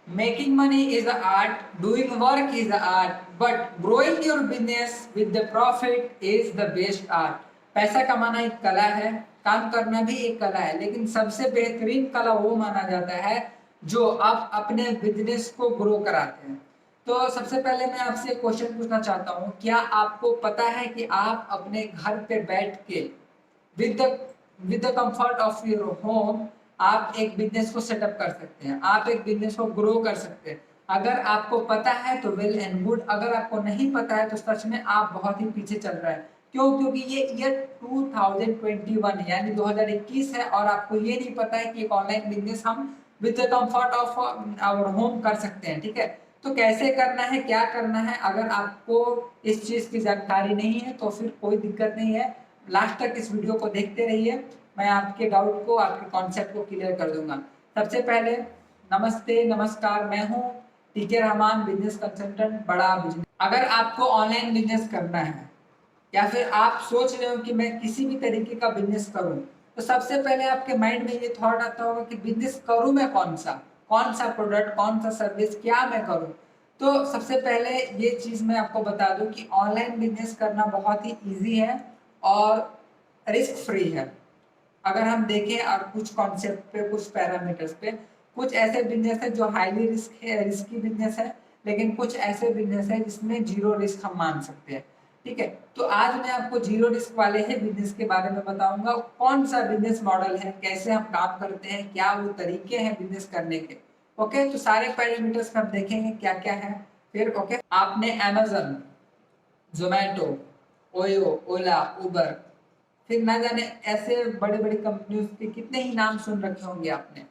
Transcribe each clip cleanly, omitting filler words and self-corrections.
Making money is the art, doing work is the art, but growing your business with the profit is the best art. पैसा कमाना एक कला है, काम करना भी एक कला है, लेकिन सबसे बेहतरीन कला वो माना जाता है जो आप अपने बिजनेस को ग्रो कराते हैं। तो सबसे पहले मैं आपसे क्वेश्चन पूछना चाहता हूँ, क्या आपको पता है कि आप अपने घर पे बैठ के with the with the comfort of your home आप एक बिजनेस को सेटअप कर सकते हैं, आप एक बिजनेस को ग्रो कर सकते हैं। अगर आपको पता है तो वेल एंड गुड, अगर आपको नहीं पता है तो सच में आप बहुत ही पीछे चल रहे हैं। क्यों? क्योंकि ये ईयर 2021 यानी 2021 है और आपको ये नहीं पता है कि एक ऑनलाइन बिजनेस हम with the comfort of our home कर सकते हैं। ठीक है, तो कैसे करना है, क्या करना है, अगर आपको इस चीज की जानकारी नहीं है तो फिर कोई दिक्कत नहीं है, लास्ट तक इस वीडियो को देखते रहिए, मैं आपके डाउट को, आपके कॉन्सेप्ट को क्लियर कर दूंगा। सबसे पहले नमस्ते, नमस्कार, मैं हूं टीके रहमान, बिजनेस कंसल्टेंट, बड़ा बिजनेस। अगर आपको ऑनलाइन बिजनेस करना है या फिर आप सोच रहे हो कि मैं किसी भी तरीके का बिजनेस करूं, तो सबसे पहले आपके माइंड में ये थॉट आता होगा कि बिजनेस करूं मैं कौन सा प्रोडक्ट, कौन सा सर्विस, क्या मैं करूं। तो सबसे पहले ये चीज मैं आपको बता दूं कि ऑनलाइन बिजनेस करना बहुत ही इजी है और रिस्क फ्री है। अगर हम देखें और कुछ कॉन्सेप्ट पे, कुछ पैरामीटर्स पे, कुछ ऐसे बिजनेस है जो हाईली रिस्की बिजनेस है, लेकिन कुछ ऐसे बिजनेस है जिसमें जीरो रिस्क हम मान सकते हैं। ठीक है, तो आज मैं आपको जीरो रिस्क वाले ही बिजनेस के बारे में बताऊंगा, कौन सा बिजनेस मॉडल है, कैसे हम काम करते हैं, क्या वो तरीके हैं बिजनेस करने के। ओके, तो सारे पैरामीटर्स हम देखेंगे क्या क्या है। फिर ओके, आपने अमेजन, जोमेटो, ओयो, ओला, उबर, फिर ना जाने ऐसे बड़े बड़े कंपनियों के कितने ही नाम सुन रखे होंगे आपने।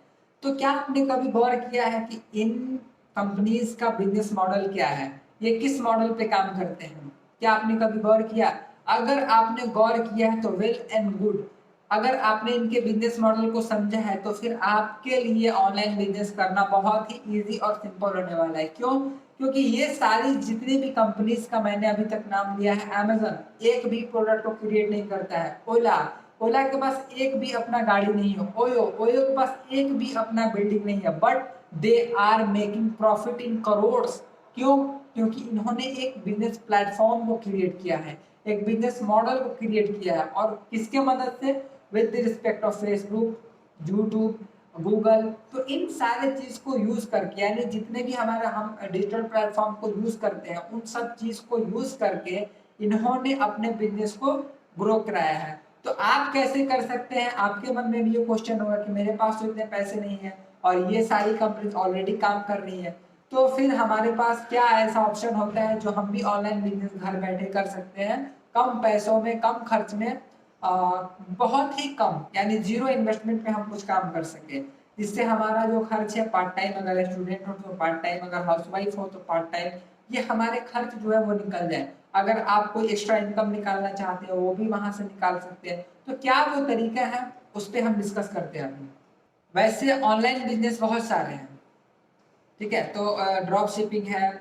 तो क्या आपने कभी गौर किया है कि इन कंपनीज का बिजनेस मॉडल क्या है, ये किस मॉडल पे काम करते हैं? क्या आपने कभी गौर किया? अगर आपने गौर किया है तो वेल एंड गुड, अगर आपने इनके बिजनेस मॉडल को समझा है तो फिर आपके लिए ऑनलाइन बिजनेस करना बहुत ही इजी और सिंपल होने वाला है। क्यों? क्योंकि ये सारी जितनी भी कंपनीज का मैंने अभी तक नाम लिया है, अमेजन एक भी प्रोडक्ट को क्रिएट नहीं करता है, ओला, ओला के पास एक भी अपना गाड़ी नहीं है, ओयो, ओयो के पास एक भी अपना बिल्डिंग नहीं है, but they are making profit in crores. क्यों? क्योंकि इन्होंने एक बिजनेस प्लेटफॉर्म को क्रिएट किया है, एक बिजनेस मॉडल को क्रिएट किया है, और किसके मदद से? With respect of Facebook, YouTube, Google. तो इन सारे चीज को यूज करके, यानी जितने भी हमारा हम डिजिटल प्लेटफॉर्म को यूज करते हैं, उन सब चीज को यूज करके इन्होंने अपने बिजनेस को ग्रो कराया है। तो आप कैसे कर सकते हैं? आपके मन में भी ये क्वेश्चन होगा कि मेरे पास तो इतने पैसे नहीं है और ये सारी कंपनी ऑलरेडी काम कर रही है, तो फिर हमारे पास क्या ऐसा ऑप्शन होता है जो हम भी ऑनलाइन बिजनेस घर बैठे कर सकते हैं, कम पैसों में, कम खर्च में, बहुत ही कम, यानी जीरो इन्वेस्टमेंट में हम कुछ काम कर सके, जिससे हमारा जो खर्च है, पार्ट टाइम अगर स्टूडेंट हो तो पार्ट टाइम, अगर हाउसवाइफ हो तो पार्ट टाइम, ये हमारे खर्च जो है वो निकल जाए। अगर आप कोई एक्स्ट्रा इनकम निकालना चाहते हो वो भी वहां से निकाल सकते हैं। तो क्या वो तरीका है, उस पर हम डिस्कस करते हैं अभी। वैसे ऑनलाइन बिजनेस बहुत सारे हैं। ठीक है, तो ड्रॉप शिपिंग है,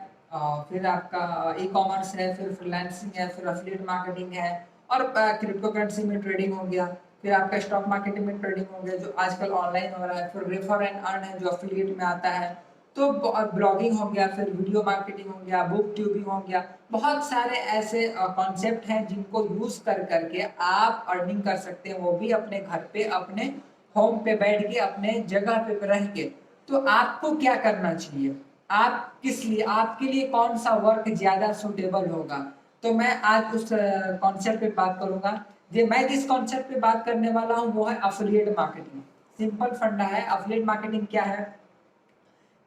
फिर आपका ई कॉमर्स है, फिर फ्रीलांसिंग है, फिर एफिलिएट मार्केटिंग है, और क्रिप्टो करेंसी में ट्रेडिंग हो गया, फिर आपका स्टॉक मार्केटिंग में ट्रेडिंग हो गया जो आजकल ऑनलाइन हो रहा है, फिर रेफर एंड अर्न है जो एफिलिएट में आता है, तो ब्लॉगिंग हो गया, फिर वीडियो मार्केटिंग हो गया, बुक ट्यूबिंग हो गया। बहुत सारे ऐसे कॉन्सेप्ट हैं जिनको यूज कर करके आप अर्निंग कर सकते हैं, वो भी अपने घर पे, अपने होम पे बैठ के, अपने जगह पे रह के। तो आपको क्या करना चाहिए, आप किस लिए, आपके लिए कौन सा वर्क ज्यादा सुटेबल होगा? तो मैं आज उस कॉन्सेप्ट पे बात करूंगा। ये मैं जिस कॉन्सेप्ट पे बात करने वाला हूँ वो है अफिलिएट मार्केटिंग। सिंपल फंडा है, अफिलिएट मार्केटिंग क्या है?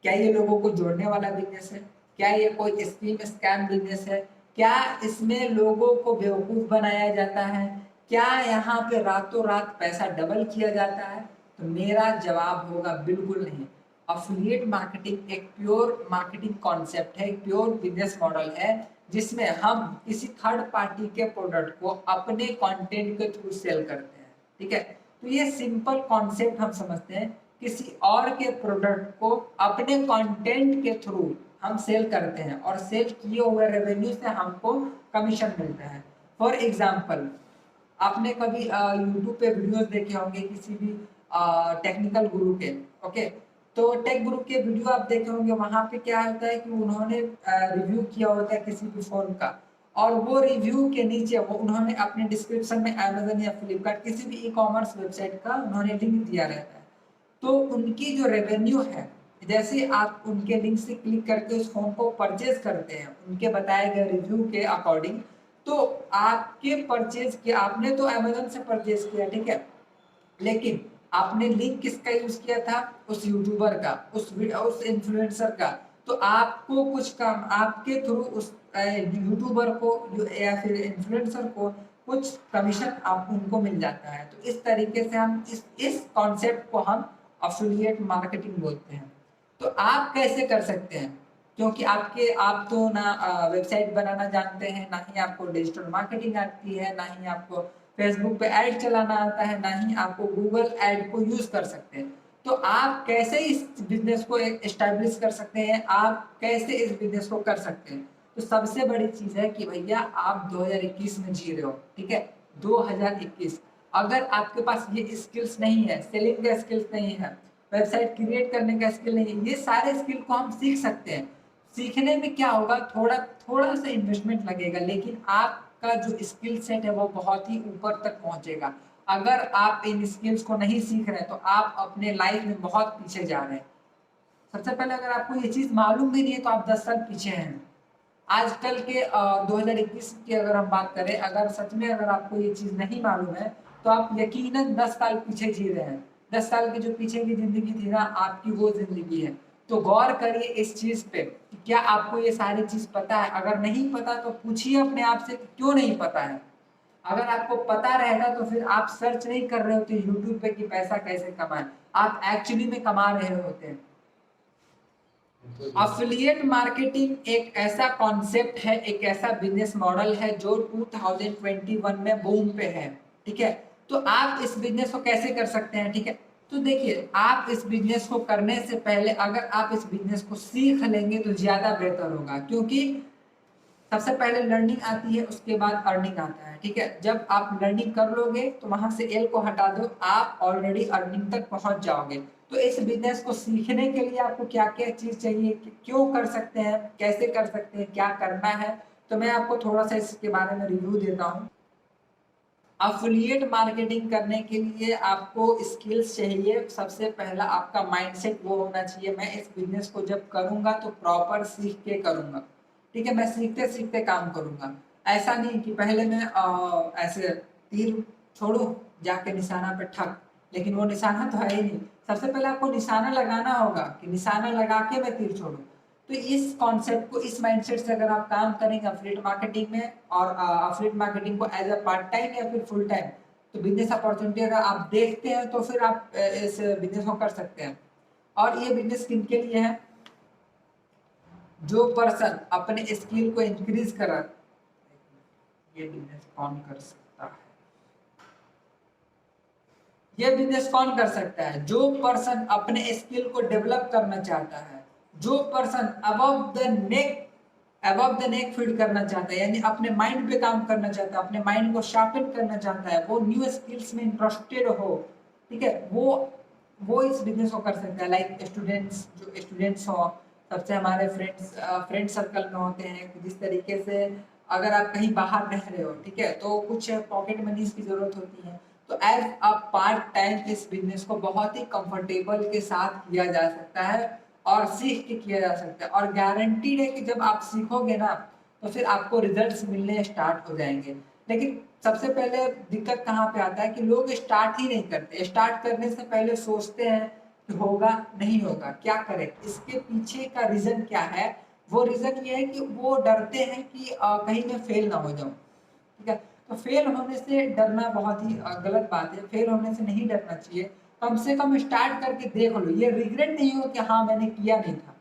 क्या ये लोगों को जोड़ने वाला बिजनेस है? क्या ये कोई स्कीम स्कैम बिजनेस है? क्या इसमें लोगों को बेवकूफ बनाया जाता है? क्या यहाँ पे रातों रात पैसा डबल किया जाता है? तो मेरा जवाब होगा बिल्कुल नहीं। अफिलिएट मार्केटिंग एक प्योर मार्केटिंग कॉन्सेप्ट है, एक प्योर बिजनेस मॉडल है, जिसमें हम किसी थर्ड पार्टी के प्रोडक्ट को अपने कंटेंट के थ्रू सेल करते हैं। ठीक है, तो ये सिंपल कॉन्सेप्ट हम समझते हैं, किसी और के प्रोडक्ट को अपने कंटेंट के थ्रू हम सेल करते हैं और सेल किए हुए रेवेन्यू से हमको कमीशन मिलता है। फॉर एग्जाम्पल, आपने कभी यूट्यूब पे वीडियोस देखे होंगे किसी भी टेक्निकल गुरु के। ओके, तो टेक गुरु के वीडियो आप देखे होंगे, वहां पे क्या होता है कि उन्होंने रिव्यू किया होता है किसी भी फोन का, और वो रिव्यू के नीचे वो उन्होंने अपने डिस्क्रिप्शन में अमेजन या फ्लिपकार्ट किसी भी ई कॉमर्स वेबसाइट का उन्होंने लिंक दिया रहता है। तो उनकी जो रेवेन्यू है, जैसे आप उनके लिंक से क्लिक करके उस फोन को परचेज करते हैं उनके बताए गए रिव्यू के अकॉर्डिंग, तो आपके परचेज किया, आपने तो अमेजन से परचेज किया, ठीक है, लेकिन आपने लिंक किसका यूज किया था, उस यूट्यूबर का, उस इन्फ्लुएंसर का, तो आपको कुछ काम आपके थ्रू उस यूट्यूबर को या फिर इन्फ्लुएंसर को कुछ कमीशन आप उनको मिल जाता है। तो इस तरीके से हम इस कॉन्सेप्ट को हम अफिलिएट मार्केटिंग बोलते हैं। तो आप कैसे कर सकते हैं, क्योंकि आप तो ना वेबसाइट बनाना जानते हैं, ना ही आपको डिजिटल मार्केटिंग आती है, ना ही आपको फेसबुक पे ऐड चलाना आता है, ना ही आपको गूगल ऐड को यूज कर सकते हैं। तो आप कैसे इस बिजनेस को एस्टैब्लिश कर सकते हैं, आप कैसे इस बिजनेस को कर सकते हैं। तो सबसे बड़ी चीज है कि भैया आप 2021 में जी रहे हो, ठीक है, 2021, अगर आपके पास ये स्किल्स नहीं है, सेलिंग का स्किल्स नहीं है, वेबसाइट क्रिएट करने का स्किल नहीं है, ये सारे स्किल को हम सीख सकते हैं। सीखने में क्या होगा, थोड़ा थोड़ा सा इन्वेस्टमेंट लगेगा, लेकिन आपका जो स्किल सेट है वो बहुत ही ऊपर तक पहुंचेगा। अगर आप इन स्किल्स को नहीं सीख रहे हैं तो आप अपने लाइफ में बहुत पीछे जा रहे हैं। सबसे पहले अगर आपको ये चीज मालूम भी नहीं है तो आप 10 साल पीछे हैं। आजकल के 2021 की अगर हम बात करें, अगर सच में अगर आपको ये चीज नहीं मालूम है तो आप यकीनन 10 साल पीछे जी रहे हैं। 10 साल की जो पीछे की जिंदगी थी ना आपकी, वो जिंदगी है। तो गौर करिए इस चीज पे कि क्या आपको ये सारी चीज पता है। अगर नहीं पता तो पूछिए अपने आप से कि क्यों नहीं पता है। अगर आपको पता रहेगा तो फिर आप सर्च नहीं कर रहे होते यूट्यूब पे कि पैसा कैसे कमाएं, आप एक्चुअली में कमा रहे होते हैं। अफिलिएट मार्केटिंग एक ऐसा कॉन्सेप्ट है, एक ऐसा बिजनेस मॉडल है जो 2021 में बूम पे है, ठीक है। तो आप इस बिजनेस को कैसे कर सकते हैं, ठीक है। तो देखिए, आप इस बिजनेस को करने से पहले अगर आप इस बिजनेस को सीख लेंगे तो ज्यादा बेहतर होगा, क्योंकि सबसे पहले लर्निंग आती है, उसके बाद अर्निंग आता है, ठीक है। जब आप लर्निंग कर लोगे तो वहां से एल को हटा दो, आप ऑलरेडी अर्निंग तक पहुंच जाओगे। तो इस बिजनेस को सीखने के लिए आपको क्या क्या चीज चाहिए, क्यों कर सकते हैं, कैसे कर सकते हैं, क्या करना है, तो मैं आपको थोड़ा सा इसके बारे में रिव्यू देता हूँ। अफिलिएट मार्केटिंग करने के लिए आपको स्किल्स चाहिए। सबसे पहला आपका माइंडसेट वो होना चाहिए, मैं इस बिजनेस को जब करूंगा तो प्रॉपर सीख के करूंगा, ठीक है, मैं सीखते सीखते काम करूंगा। ऐसा नहीं कि पहले मैं ऐसे तीर छोड़ू जाके निशाना पे ठक, लेकिन वो निशाना तो है ही नहीं। सबसे पहले आपको निशाना लगाना होगा कि निशाना लगा के मैं तीर छोड़ू। तो इस कॉन्सेप्ट को, इस माइंडसेट से अगर आप काम करेंगे अफिलिएट मार्केटिंग में, और अफिलिएट मार्केटिंग को एज अ पार्ट टाइम या फिर फुल टाइम, तो बिजनेस अपॉर्चुनिटी अगर आप देखते हैं तो फिर आप इस बिजनेस को कर सकते हैं। और ये बिजनेस किन के लिए है, जो पर्सन अपने स्किल को इंक्रीज करा, ये बिजनेस कौन कर सकता है, ये बिजनेस कौन कर सकता है, जो पर्सन अपने स्किल को डेवलप करना चाहता है, जो person above the neck feed करना चाहता है, यानी अपने माइंड पे काम करना चाहता है, अपने माइंड को शार्पन करना चाहता है, वो न्यू स्किल्स में इंटरेस्टेड हो, ठीक है, वो इस बिजनेस को कर सकता है। लाइक स्टूडेंट्स, जो स्टूडेंट्स हो, सबसे हमारे फ्रेंड सर्कल में होते हैं, जिस तरीके से अगर आप कहीं बाहर रह रहे हो, ठीक है, तो कुछ पॉकेट मनीज की जरूरत होती है, तो एज अ पार्ट टाइम इस बिजनेस को बहुत ही कंफर्टेबल के साथ किया जा सकता है और सीख के किया जा सकता है। और गारंटीड है कि जब आप सीखोगे ना तो फिर आपको रिजल्ट्स मिलने स्टार्ट हो जाएंगे। लेकिन सबसे पहले दिक्कत कहाँ पे आता है कि लोग स्टार्ट ही नहीं करते। स्टार्ट करने से पहले सोचते हैं कि होगा नहीं होगा, क्या करें, इसके पीछे का रीजन क्या है। वो रीजन ये है कि वो डरते हैं कि कहीं मैं फेल ना हो जाऊं, ठीक है। तो फेल होने से डरना बहुत ही गलत बात है। फेल होने से नहीं डरना चाहिए, कम से कम स्टार्ट करके देख लो, ये रिग्रेट नहीं हो कि हाँ मैंने किया नहीं था,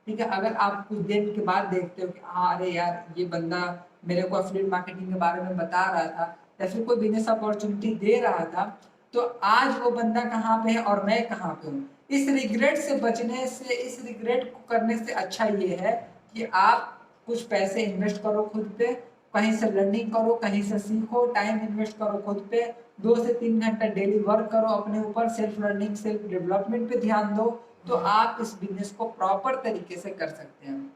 ठीक है। अगर आप कुछ दिन के बाद देखते हो कि हाँ अरे यार ये बंदा मेरे को एफिलिएट मार्केटिंग के बारे में बता रहा था या फिर कोई बिजनेस अपॉर्चुनिटी दे रहा था, तो आज वो बंदा कहाँ पे है और मैं कहाँ पे हूँ। इस रिग्रेट से बचने से, इस रिग्रेट को करने से अच्छा ये है कि आप कुछ पैसे इन्वेस्ट करो खुद पे, कहीं से लर्निंग करो, कहीं से सीखो, टाइम इन्वेस्ट करो खुद पे, 2 से 3 घंटा डेली वर्क करो अपने ऊपर, सेल्फ लर्निंग सेल्फ डेवलपमेंट पे ध्यान दो। तो आप इस बिजनेस को प्रॉपर तरीके से कर सकते हैं।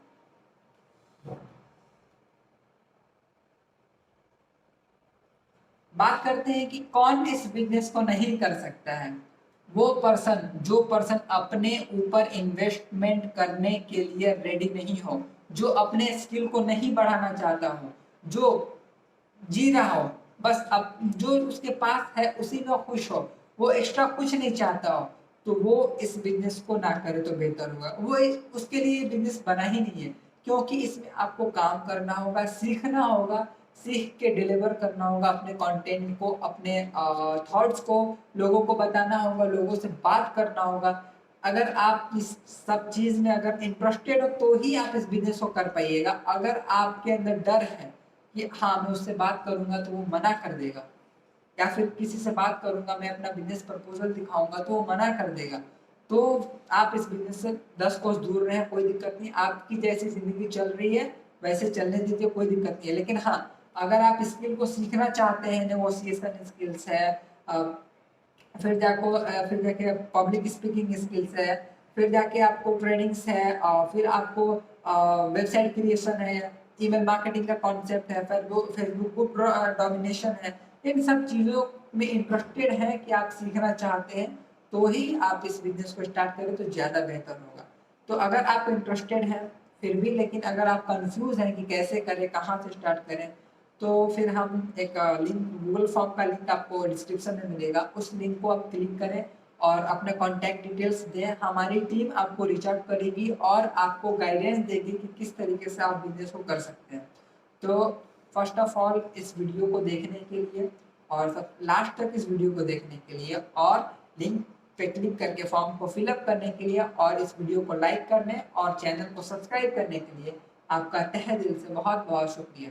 बात करते हैं कि कौन इस बिजनेस को नहीं कर सकता है। वो पर्सन जो पर्सन अपने ऊपर इन्वेस्टमेंट करने के लिए रेडी नहीं हो, जो अपने स्किल को नहीं बढ़ाना चाहता हो, जो जी रहा हो बस अब जो उसके पास है उसी में खुश हो, वो एक्स्ट्रा कुछ नहीं चाहता हो, तो वो इस बिजनेस को ना करे तो बेहतर होगा। उसके लिए बिजनेस बना ही नहीं है, क्योंकि इसमें आपको काम करना होगा, सीखना होगा, सीख के डिलीवर करना होगा अपने कंटेंट को, अपने थॉट्स को लोगों को बताना होगा, लोगों से बात करना होगा। अगर आप इस सब चीज में अगर इंटरेस्टेड हो तो ही आप इस बिजनेस को कर पाइएगा। अगर आपके अंदर डर है कि हाँ मैं उससे बात करूंगा तो वो मना कर देगा, या फिर किसी से बात करूंगा, मैं अपना बिजनेस प्रपोजल दिखाऊंगा तो वो मना कर देगा, तो आप इस बिजनेस से 10 कोस दूर रहें, कोई दिक्कत नहीं। आपकी जैसी जिंदगी चल रही है वैसे चलने दीजिए, कोई दिक्कत नहीं है। लेकिन हाँ, अगर आप स्किल को सीखना चाहते हैं, नेगोशिएशन स्किल्स है, फिर जाके पब्लिक स्पीकिंग स्किल्स है, फिर जाके आपको ट्रेनिंग्स है, और फिर आपको वेबसाइट क्रिएशन है, ईमेल मार्केटिंग का कॉन्सेप्ट है, फिर वो फेसबुक ग्रुप डोमिनेशन है, इन सब चीज़ों में इंटरेस्टेड है कि आप सीखना चाहते हैं, तो ही आप इस बिजनेस को स्टार्ट करें तो ज़्यादा बेहतर होगा। तो अगर आप इंटरेस्टेड हैं फिर भी, लेकिन अगर आप कंफ्यूज हैं कि कैसे करें, कहाँ से स्टार्ट करें, तो फिर हम एक लिंक, गूगल फॉर्म का लिंक आपको डिस्क्रिप्शन में मिलेगा, उस लिंक को आप क्लिक करें और अपने कॉन्टैक्ट डिटेल्स दें। हमारी टीम आपको रीच आउट करेगी और आपको गाइडेंस देगी कि किस तरीके से आप बिजनेस को कर सकते हैं। तो फर्स्ट ऑफ ऑल इस वीडियो को देखने के लिए और सब लास्ट तक इस वीडियो को देखने के लिए और लिंक पे क्लिक करके फॉर्म को फिलअप करने के लिए और इस वीडियो को लाइक करने और चैनल को सब्सक्राइब करने के लिए आपका तहे दिल से बहुत बहुत शुक्रिया।